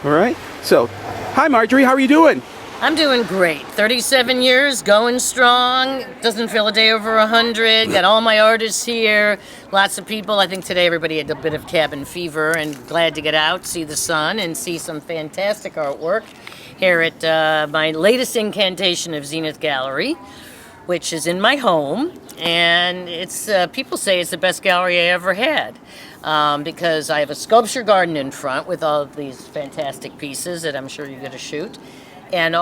All right. So, hi Marjorie, how are you doing? I'm doing great. 37 years, going strong. Doesn't feel a day over 100. Got all my artists here. Lots of people. I think today everybody had a bit of cabin fever and glad to get out, see the sun, and see some fantastic artwork here at my latest incantation of Zenith Gallery, which is in my home. And it's people say it's the best gallery I ever had. Because I have a sculpture garden in front with all of these fantastic pieces that I'm sure you're going to shoot. And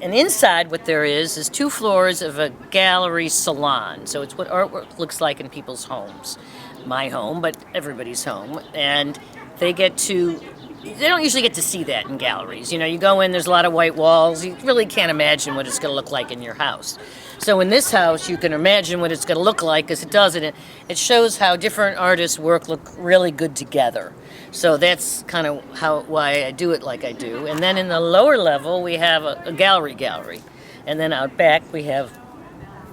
inside what there is 2 floors of a gallery salon. So it's what artwork looks like in people's homes. My home, but everybody's home. And they don't usually get to see that in galleries. You know, you go in, there's a lot of white walls. You really can't imagine what it's going to look like in your house. So in this house, you can imagine what it's going to look like, because it does it. It shows how different artists' work look really good together. So that's kind of why I do it like I do. And then in the lower level, we have a gallery. And then out back, we have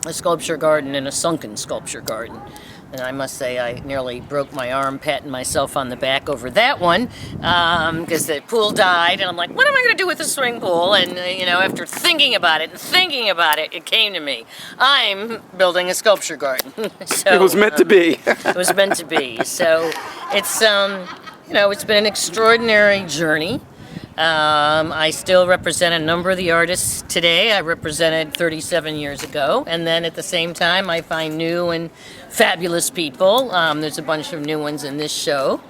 a sculpture garden and a sunken sculpture garden. And I must say, I nearly broke my arm patting myself on the back over that one, because the pool died, and I'm like, what am I going to do with the swimming pool? And, after thinking about it, it came to me. I'm building a sculpture garden. So, It was meant to be. It was meant to be. So it's, it's been an extraordinary journey. I still represent a number of the artists today. I represented 37 years ago. And then at the same time, I find new and fabulous people. There's a bunch of new ones in this show.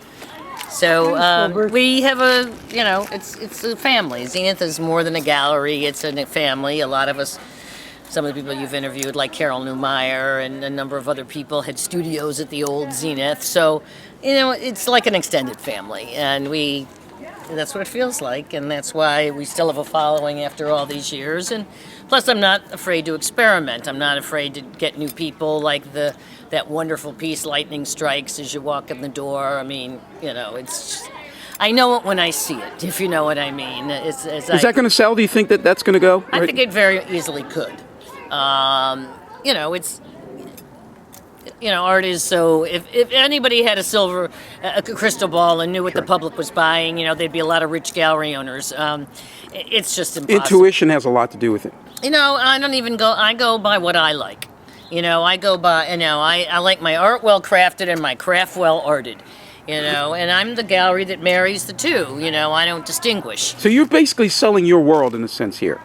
So we have it's a family. Zenith is more than a gallery. It's a family. A lot of us, some of the people you've interviewed, like Carol Newmeyer and a number of other people, had studios at the old Zenith. So, it's like an extended family. And that's what it feels like, and that's why we still have a following after all these years. And plus, I'm not afraid to experiment. I'm not afraid to get new people, like that wonderful piece, Lightning Strikes, as you walk in the door. I mean, I know it when I see it, if you know what I mean. Is that going to sell? Do you think that's going to go? I think it very easily could. Art is so. If anybody had a crystal ball and knew what the public was buying, there'd be a lot of rich gallery owners. It's just impossible. Intuition has a lot to do with it. I don't even go. I go by what I like. I go by. I like my art well crafted and my craft well arted. And I'm the gallery that marries the two. I don't distinguish. So you're basically selling your world in a sense here.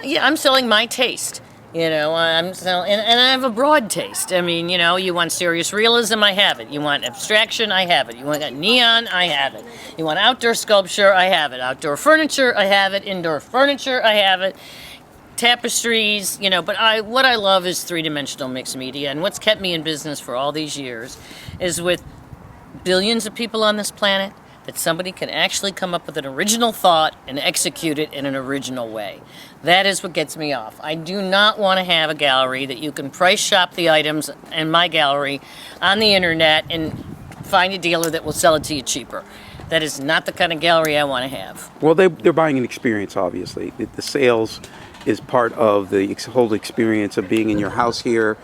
Yeah, I'm selling my taste. I'm selling, and I have a broad taste. I mean, you want serious realism, I have it. You want abstraction, I have it. You want neon, I have it. You want outdoor sculpture, I have it. Outdoor furniture, I have it. Indoor furniture, I have it. Tapestries, but what I love is three-dimensional mixed media, and what's kept me in business for all these years is with billions of people on this planet, that somebody can actually come up with an original thought and execute it in an original way. That is what gets me off. I do not want to have a gallery that you can price shop the items in my gallery on the internet and find a dealer that will sell it to you cheaper. That is not the kind of gallery I want to have. Well, they're buying an experience, obviously. The sales is part of the whole experience of being in your house here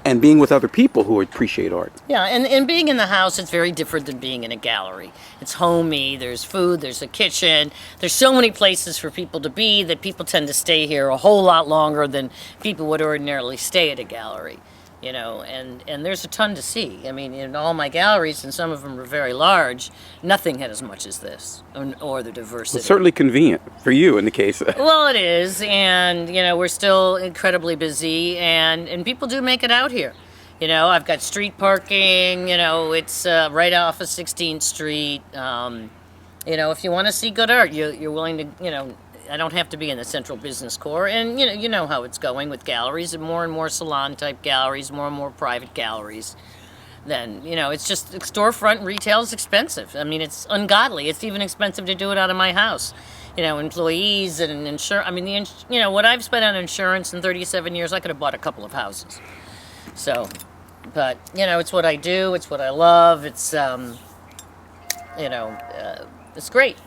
and being with other people who appreciate art. Yeah, and being in the house is very different than being in a gallery. It's homey, there's food, there's a kitchen, there's so many places for people to be that people tend to stay here a whole lot longer than people would ordinarily stay at a gallery. And there's a ton to see. I mean, in all my galleries, and some of them are very large, nothing had as much as this, or the diversity. It's certainly convenient for you in the case. Well, it is, and, we're still incredibly busy, and people do make it out here. I've got street parking, it's right off of 16th Street. If you want to see good art, you're willing to, I don't have to be in the central business core, and you know how it's going with galleries, and more salon-type galleries, more and more private galleries. Then, it's just storefront retail is expensive. I mean, it's ungodly. It's even expensive to do it out of my house. Employees and insurance. I mean, what I've spent on insurance in 37 years, I could have bought a couple of houses. So, but, it's what I do. It's what I love. It's, it's great.